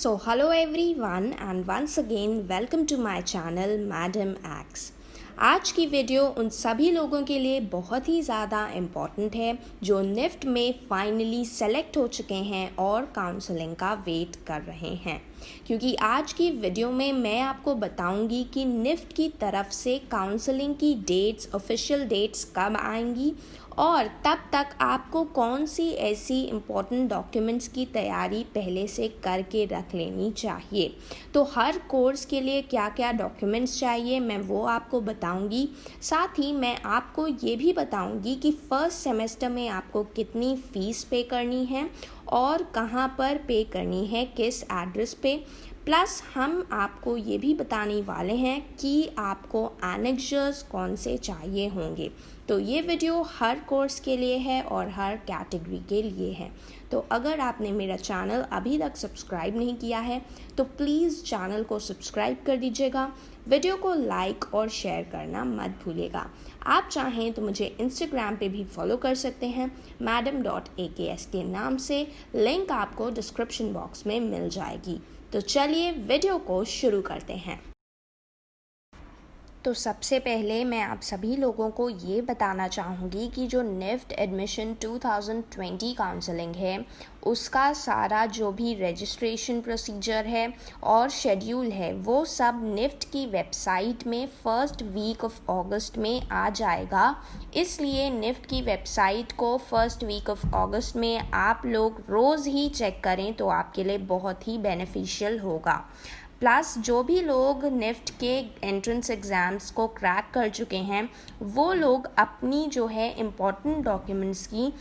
So hello everyone and once again welcome to my channel Madam X। आज की video उन सभी लोगों के लिए बहुत ही ज़्यादा इम्पॉर्टेंट है जो निफ्ट में फाइनली सेलेक्ट हो चुके हैं और काउंसलिंग का वेट कर रहे हैं, क्योंकि आज की वीडियो में मैं आपको बताऊंगी कि निफ्ट की तरफ से काउंसलिंग की डेट्स, ऑफिशियल डेट्स कब आएंगी और तब तक आपको कौन सी ऐसी इम्पॉर्टेंट डॉक्यूमेंट्स की तैयारी पहले से करके रख लेनी चाहिए। तो हर कोर्स के लिए क्या क्या डॉक्यूमेंट्स चाहिए मैं वो आपको बताऊंगी। साथ ही मैं आपको ये भी बताऊंगी कि फर्स्ट सेमेस्टर में आपको कितनी फ़ीस पे करनी है और कहाँ पर पे करनी है, किस एड्रेस पे। प्लस हम आपको ये भी बताने वाले हैं कि आपको एनेक्सर्स कौन से चाहिए होंगे। तो ये वीडियो हर कोर्स के लिए है और हर कैटेगरी के लिए है। तो अगर आपने मेरा चैनल अभी तक सब्सक्राइब नहीं किया है तो प्लीज़ चैनल को सब्सक्राइब कर दीजिएगा, वीडियो को लाइक और शेयर करना मत भूलिएगा। आप चाहें तो मुझे इंस्टाग्राम पे भी फॉलो कर सकते हैं madam.aks के नाम से, लिंक आपको डिस्क्रिप्शन बॉक्स में मिल जाएगी। तो चलिए वीडियो को शुरू करते हैं। तो सबसे पहले मैं आप सभी लोगों को ये बताना चाहूँगी कि जो निफ्ट एडमिशन 2020 काउंसलिंग है उसका सारा जो भी रजिस्ट्रेशन प्रोसीजर है और शेड्यूल है वो सब निफ्ट की वेबसाइट में फर्स्ट वीक ऑफ अगस्त में आ जाएगा। इसलिए निफ्ट की वेबसाइट को फर्स्ट वीक ऑफ अगस्त में आप लोग रोज़ ही चेक करें तो आपके लिए बहुत ही बेनिफिशियल होगा। प्लस जो भी लोग निफ्ट के एंट्रेंस एग्ज़ाम्स को क्रैक कर चुके हैं वो लोग अपनी जो है इम्पॉर्टेंट डॉक्यूमेंट्स की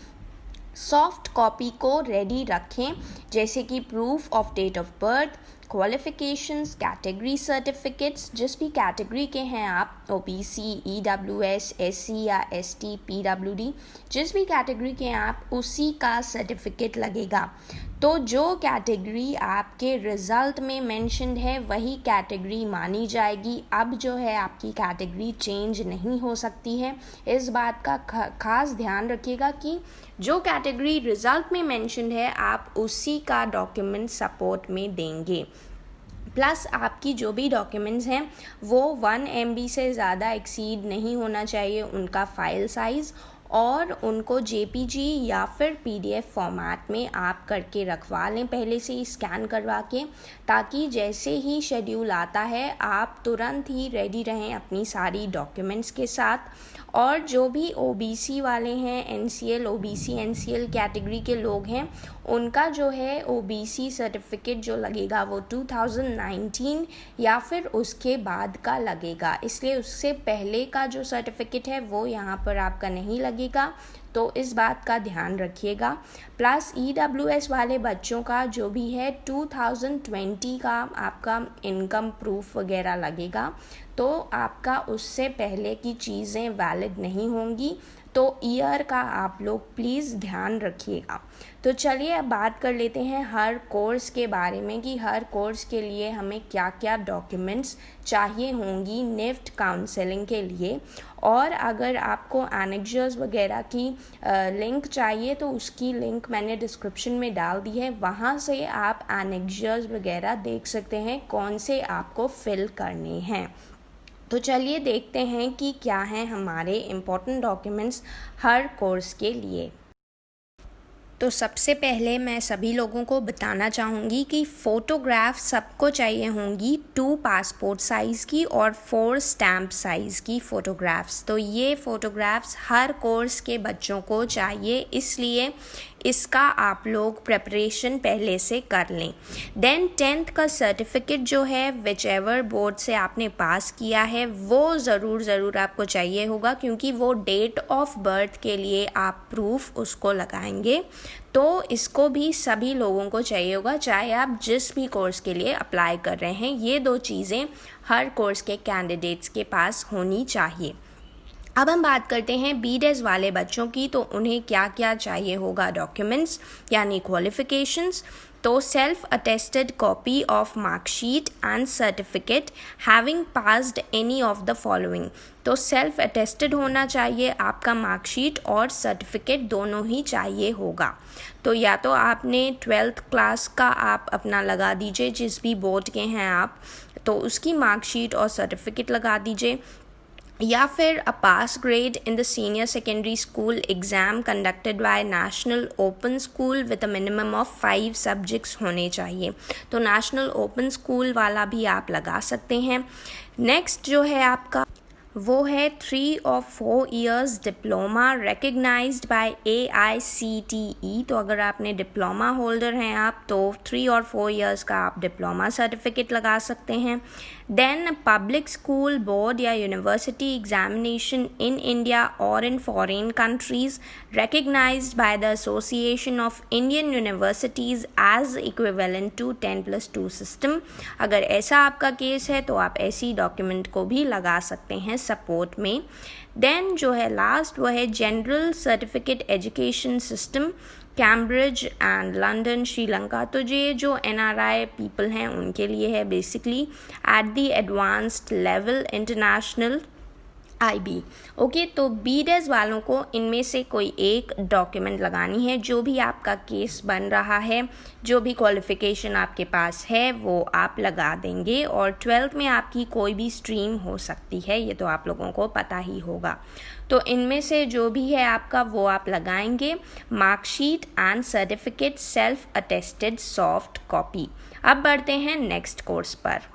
सॉफ्ट कॉपी को रेडी रखें, जैसे कि proof of date of birth, qualifications, category certificates, जिस भी कैटेगरी के हैं आप, ओबीसी, ईडब्ल्यूएस, एससी या एसटी, पीडब्ल्यूडी, जिस भी कैटेगरी के हैं आप उसी का सर्टिफिकेट लगेगा। तो जो कैटेगरी आपके रिज़ल्ट में मेंशन्ड है वही कैटेगरी मानी जाएगी। अब जो है आपकी कैटेगरी चेंज नहीं हो सकती है। इस बात का खास ध्यान रखिएगा कि जो कैटेगरी रिज़ल्ट में मेंशन्ड है आप उसी का डॉक्यूमेंट सपोर्ट में देंगे। प्लस आपकी जो भी डॉक्यूमेंट्स हैं वो 1 MB से ज़्यादा एक्सीड नहीं होना चाहिए उनका फ़ाइल साइज़, और उनको JPG या फिर PDF फॉर्मेट में आप करके रखवा लें पहले से ही स्कैन करवा के, ताकि जैसे ही शेड्यूल आता है आप तुरंत ही रेडी रहें अपनी सारी डॉक्यूमेंट्स के साथ। और जो भी OBC वाले हैं, NCL, OBC, NCL कैटेगरी के लोग हैं उनका जो है OBC सर्टिफिकेट जो लगेगा वो 2019 या फिर उसके बाद का लगेगा, इसलिए उससे पहले का जो सर्टिफिकेट है वो यहाँ पर आपका नहीं लगेगा। तो इस बात का ध्यान रखिएगा। प्लस EWS वाले बच्चों का जो भी है 2020 का आपका इनकम प्रूफ वगैरह लगेगा, तो आपका उससे पहले की चीज़ें वैलिड नहीं होंगी, तो ईयर का आप लोग प्लीज़ ध्यान रखिएगा। तो चलिए अब बात कर लेते हैं हर कोर्स के बारे में कि हर कोर्स के लिए हमें क्या क्या डॉक्यूमेंट्स चाहिए होंगी निफ्ट काउंसलिंग के लिए। और अगर आपको एनेक्सर्स वगैरह की लिंक चाहिए तो उसकी लिंक मैंने डिस्क्रिप्शन में डाल दी है, वहाँ से आप एनेक्सर्स वगैरह देख सकते हैं कौन से आपको फिल करने हैं। तो चलिए देखते हैं कि क्या हैं हमारे इम्पोर्टेंट डॉक्यूमेंट्स हर कोर्स के लिए। तो सबसे पहले मैं सभी लोगों को बताना चाहूँगी कि फ़ोटोग्राफ सबको चाहिए होंगी 2 पासपोर्ट साइज़ की और 4 स्टैम्प साइज़ की फ़ोटोग्राफ्स। तो ये फ़ोटोग्राफ्स हर कोर्स के बच्चों को चाहिए, इसलिए इसका आप लोग प्रेपरेशन पहले से कर लें। देन 10th का सर्टिफिकेट जो है विच एवर बोर्ड से आपने पास किया है वो ज़रूर आपको चाहिए होगा, क्योंकि वो डेट ऑफ बर्थ के लिए आप प्रूफ उसको लगाएंगे। तो इसको भी सभी लोगों को चाहिए होगा, चाहे आप जिस भी कोर्स के लिए अप्लाई कर रहे हैं। ये 2 चीज़ें हर कोर्स के कैंडिडेट्स के पास होनी चाहिए। अब हम बात करते हैं BDES वाले बच्चों की, तो उन्हें क्या क्या चाहिए होगा डॉक्यूमेंट्स यानी क्वालिफ़िकेशंस। तो self attested copy of marksheet and certificate having passed any of the following. तो सेल्फ अटेस्टेड होना चाहिए, आपका मार्कशीट और सर्टिफिकेट दोनों ही चाहिए होगा। तो या तो आपने 12th क्लास का आप अपना लगा दीजिए, जिस भी बोर्ड के हैं आप, तो उसकी मार्कशीट और सर्टिफिकेट लगा दीजिए, या फिर a pass grade in the senior secondary school exam conducted by National open School with a minimum of 5 subjects होने चाहिए। तो नेशनल ओपन स्कूल वाला भी आप लगा सकते हैं। नेक्स्ट जो है आपका वो है 3 और 4 years diploma recognised by AICTE। तो अगर आपने डिप्लोमा होल्डर हैं आप, तो 3 और 4 इयर्स का आप डिप्लोमा सर्टिफिकेट लगा सकते हैं। देन पब्लिक स्कूल बोर्ड या यूनिवर्सिटी एग्जामिनेशन इन इंडिया और in foreign countries recognized by the Association of Indian Universities as equivalent to 10+2 system। अगर ऐसा आपका केस है तो आप ऐसी डॉक्यूमेंट को भी लगा सकते हैं सपोर्ट में। देन जो है लास्ट वो है general certificate education system Cambridge and London Sri Lanka. तो ये जो NRI पीपल हैं उनके लिए है basically at the advanced level international IB। Okay, तो BDES वालों को इनमें से कोई एक डॉक्यूमेंट लगानी है। जो भी आपका केस बन रहा है, जो भी क्वालिफ़िकेशन आपके पास है वो आप लगा देंगे। और 12th में आपकी कोई भी स्ट्रीम हो सकती है, ये तो आप लोगों को पता ही होगा। तो इनमें से जो भी है आपका वो आप लगाएंगे। Marksheet and certificate self attested soft copy. अब बढ़ते हैं नेक्स्ट कोर्स पर।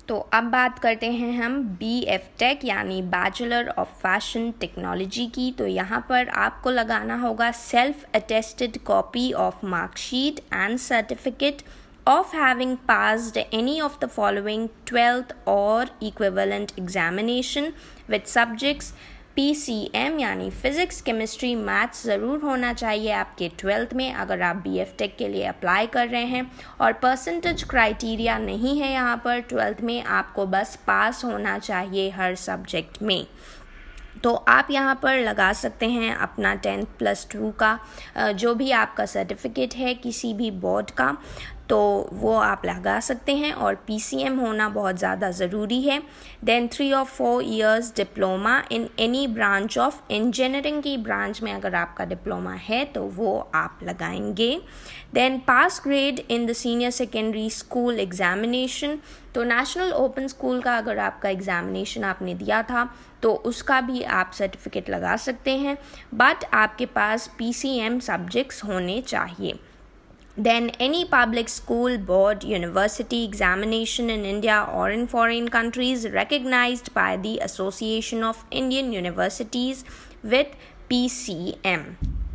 तो अब बात करते हैं हम BFTech यानी बैचलर ऑफ फैशन टेक्नोलॉजी की। तो यहाँ पर आपको लगाना होगा self attested copy of marksheet and certificate of having passed any of the following 12th or equivalent examination with subjects PCM यानी फिज़िक्स केमिस्ट्री मैथ्स ज़रूर होना चाहिए आपके 12th में अगर आप BFTech के लिए अप्लाई कर रहे हैं। और परसेंटेज क्राइटेरिया नहीं है यहाँ पर, 12th में आपको बस पास होना चाहिए हर सब्जेक्ट में। तो आप यहाँ पर लगा सकते हैं अपना 10+2 का जो भी आपका सर्टिफिकेट है किसी भी बोर्ड का, तो वो आप लगा सकते हैं। और PCM होना बहुत ज़्यादा ज़रूरी है। देन 3 और 4 years diploma in any branch of engineering की ब्रांच में अगर आपका डिप्लोमा है तो वो आप लगाएंगे। Then pass grade in the senior secondary school examination. तो नेशनल ओपन स्कूल का अगर आपका एग्जामिनेशन आपने दिया था तो उसका भी आप सर्टिफिकेट लगा सकते हैं, बट आपके पास PCM सब्जेक्ट्स होने चाहिए। Then any public school, board, university examination in India or in foreign countries recognized by the Association of Indian Universities with PCM।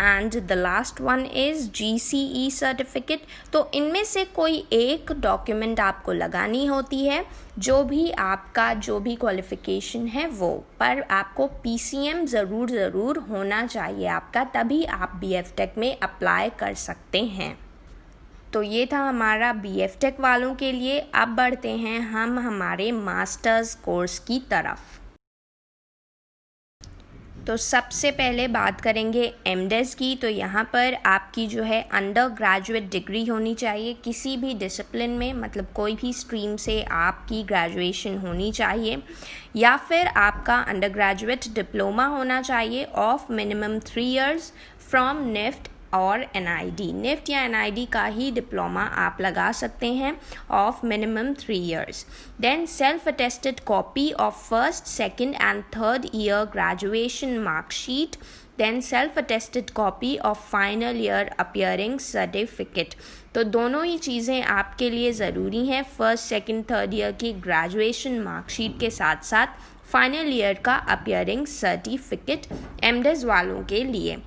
And the last one is GCE certificate। तो इनमें से कोई एक document आपको लगानी होती है, जो भी आपका जो भी क्वालिफ़िकेशन है वो, पर आपको PCM ज़रूर होना चाहिए आपका, तभी आप BFTech में अप्लाई कर सकते हैं। तो ये था हमारा BFTech वालों के लिए। अब बढ़ते हैं हम हमारे मास्टर्स कोर्स की तरफ। तो सबसे पहले बात करेंगे MDes की। तो यहाँ पर आपकी जो है अंडर ग्रेजुएट डिग्री होनी चाहिए किसी भी डिसिप्लिन में, मतलब कोई भी स्ट्रीम से आपकी ग्रेजुएशन होनी चाहिए, या फिर आपका अंडर ग्रेजुएट डिप्लोमा होना चाहिए of minimum 3 years from NIFT और NID। NIFT या NID का ही डिप्लोमा आप लगा सकते हैं of minimum 3 years. Then self attested copy of first, second and third year graduation marksheet. Then self attested copy of final year appearing certificate. तो दोनों ही चीज़ें आपके लिए ज़रूरी हैं, फर्स्ट, सेकंड, थर्ड ईयर की ग्रेजुएशन मार्कशीट के साथ साथ फाइनल ईयर का अपीयरिंग सर्टिफिकेट MDes वालों के लिए।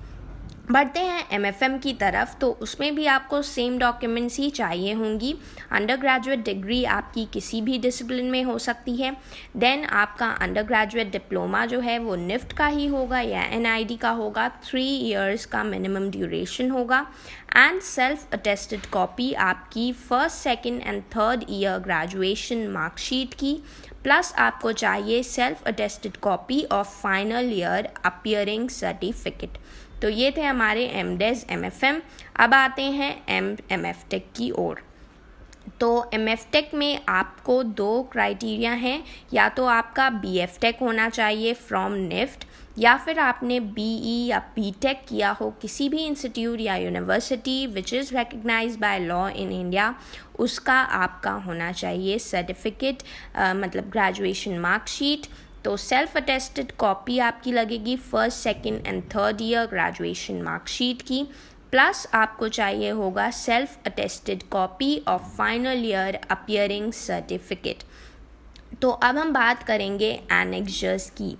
बढ़ते हैं MFM की तरफ। तो उसमें भी आपको सेम डॉक्यूमेंट्स ही चाहिए होंगी। अंडर ग्रेजुएट डिग्री आपकी किसी भी डिसिप्लिन में हो सकती है। देन आपका अंडर ग्रेजुएट डिप्लोमा जो है वो NIFT का ही होगा या NID का होगा, 3 इयर्स का मिनिमम ड्यूरेशन होगा। एंड सेल्फ अटेस्टेड कॉपी आपकी first, second and third year graduation marksheet की, प्लस आपको चाहिए self attested copy of final year appearing certificate. तो ये थे हमारे MDes MFM। अब आते हैं MF टेक की ओर। तो MF टेक में आपको 2 क्राइटेरिया हैं, या तो आपका BF टेक होना चाहिए फ्रॉम निफ्ट, या फिर आपने BE या BTech किया हो किसी भी इंस्टीट्यूट या university which is recognised by law in India, उसका आपका होना चाहिए सर्टिफिकेट, मतलब ग्रेजुएशन मार्कशीट। तो सेल्फ अटेस्टेड कॉपी आपकी लगेगी first, second and third year graduation marksheet की, प्लस आपको चाहिए होगा self attested copy of final year appearing certificate. तो अब हम बात करेंगे एनेक्जर्स की।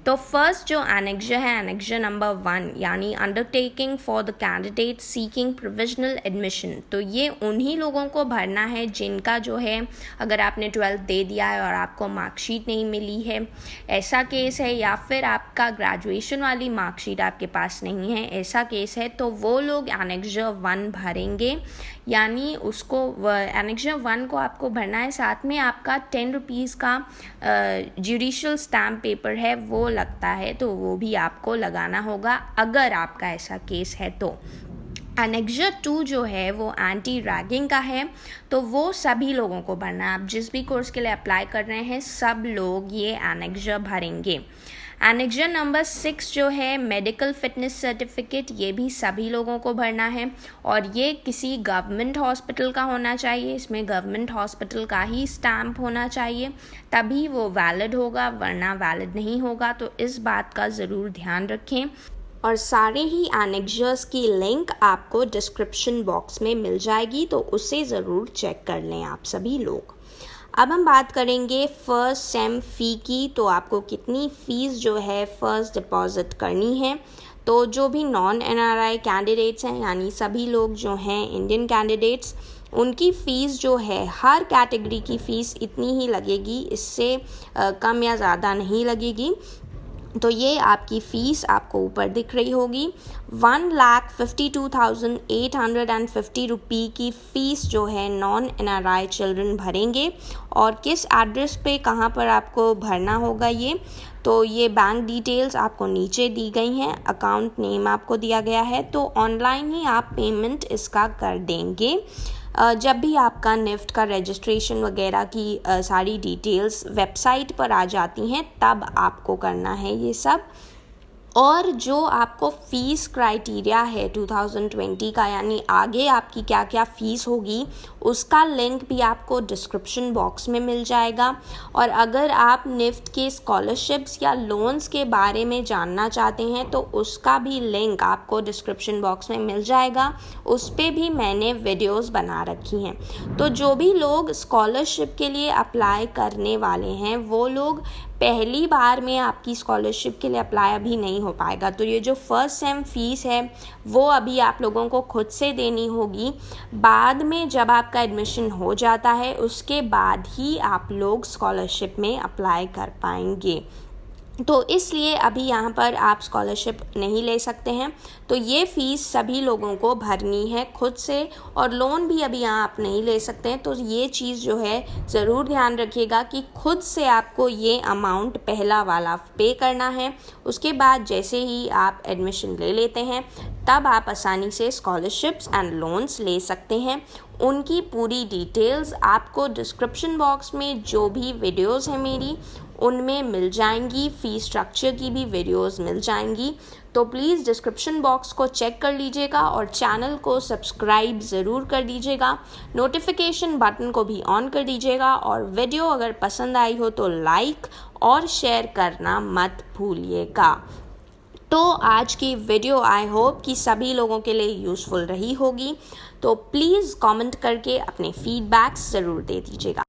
तो फर्स्ट जो एनेक्जर है, एनेक्जर नंबर 1, यानी undertaking for the candidate seeking provisional admission. तो ये उन्हीं लोगों को भरना है जिनका जो है, अगर आपने 12th दे दिया है और आपको मार्कशीट नहीं मिली है, ऐसा केस है, या फिर आपका ग्रेजुएशन वाली मार्कशीट आपके पास नहीं है, ऐसा केस है, तो वो लोग एनेक्जर 1 भरेंगे। यानी उसको एनेक्जर 1 को आपको भरना है, साथ में आपका 10 रुपीज़ का जुडिशियल स्टैम्प पेपर है वो लगता है, तो वो भी आपको लगाना होगा अगर आपका ऐसा केस है तो। एनेक्जर 2 जो है वो एंटी रैगिंग का है, तो वो सभी लोगों को भरना है। आप जिस भी कोर्स के लिए अप्लाई कर रहे हैं सब लोग ये एनेक्जर भरेंगे। एनेक्जर नंबर 6 जो है मेडिकल फिटनेस सर्टिफिकेट, ये भी सभी लोगों को भरना है, और ये किसी गवर्नमेंट हॉस्पिटल का होना चाहिए। इसमें गवर्नमेंट हॉस्पिटल का ही स्टैम्प होना चाहिए, तभी वो वैलिड होगा, वरना वैलिड नहीं होगा। तो इस बात का ज़रूर ध्यान रखें। और सारे ही एनेक्जर्स की लिंक आपको डिस्क्रिप्शन बॉक्स में मिल जाएगी, तो उसे ज़रूर चेक कर लें आप सभी लोग। अब हम बात करेंगे फर्स्ट सेम फ़ी की। तो आपको कितनी फ़ीस जो है फ़र्स्ट डिपॉज़िट करनी है। तो जो भी नॉन NRI कैंडिडेट्स हैं, यानी सभी लोग जो हैं इंडियन कैंडिडेट्स, उनकी फ़ीस जो है हर कैटेगरी की फ़ीस इतनी ही लगेगी, इससे कम या ज़्यादा नहीं लगेगी। तो ये आपकी फ़ीस आपको ऊपर दिख रही होगी। 1,52,850 रुपये की फ़ीस जो है नॉन NRI चिल्ड्रन भरेंगे। और किस एड्रेस पे कहाँ पर आपको भरना होगा ये, तो ये बैंक डिटेल्स आपको नीचे दी गई हैं, अकाउंट नेम आपको दिया गया है, तो ऑनलाइन ही आप पेमेंट इसका कर देंगे। जब भी आपका निफ्ट का रजिस्ट्रेशन वगैरह की सारी डिटेल्स वेबसाइट पर आ जाती हैं, तब आपको करना है ये सब। और जो आपको फ़ीस क्राइटेरिया है 2020 का, यानी आगे आपकी क्या क्या फ़ीस होगी, उसका लिंक भी आपको डिस्क्रिप्शन बॉक्स में मिल जाएगा। और अगर आप निफ्ट के स्कॉलरशिप्स या लोन्स के बारे में जानना चाहते हैं, तो उसका भी लिंक आपको डिस्क्रिप्शन बॉक्स में मिल जाएगा। उस पर भी मैंने वीडियोस बना रखी हैं। तो जो भी लोग स्कॉलरशिप के लिए अप्लाई करने वाले हैं, वो लोग पहली बार में आपकी स्कॉलरशिप के लिए अप्लाई अभी नहीं हो पाएगा। तो ये जो फर्स्ट सेम फ़ीस है वो अभी आप लोगों को खुद से देनी होगी। बाद में जब आपका एडमिशन हो जाता है, उसके बाद ही आप लोग स्कॉलरशिप में अप्लाई कर पाएंगे। तो इसलिए अभी यहाँ पर आप स्कॉलरशिप नहीं ले सकते हैं। तो ये फ़ीस सभी लोगों को भरनी है खुद से, और लोन भी अभी यहाँ आप नहीं ले सकते हैं। तो ये चीज़ जो है ज़रूर ध्यान रखिएगा कि खुद से आपको ये अमाउंट पहला वाला पे करना है। उसके बाद जैसे ही आप एडमिशन ले लेते हैं, तब आप आसानी से स्कॉलरशिप्स एंड लोन्स ले सकते हैं। उनकी पूरी डिटेल्स आपको डिस्क्रिप्शन बॉक्स में जो भी वीडियोस हैं मेरी, उनमें मिल जाएंगी। फ़ी स्ट्रक्चर की भी वीडियोस मिल जाएंगी। तो प्लीज़ डिस्क्रिप्शन बॉक्स को चेक कर लीजिएगा और चैनल को सब्सक्राइब ज़रूर कर दीजिएगा। नोटिफिकेशन बटन को भी ऑन कर दीजिएगा, और वीडियो अगर पसंद आई हो तो लाइक और शेयर करना मत भूलिएगा। तो आज की वीडियो आई होप कि सभी लोगों के लिए यूज़फुल रही होगी। तो प्लीज़ कमेंट करके अपने फीडबैक्स ज़रूर दे दीजिएगा।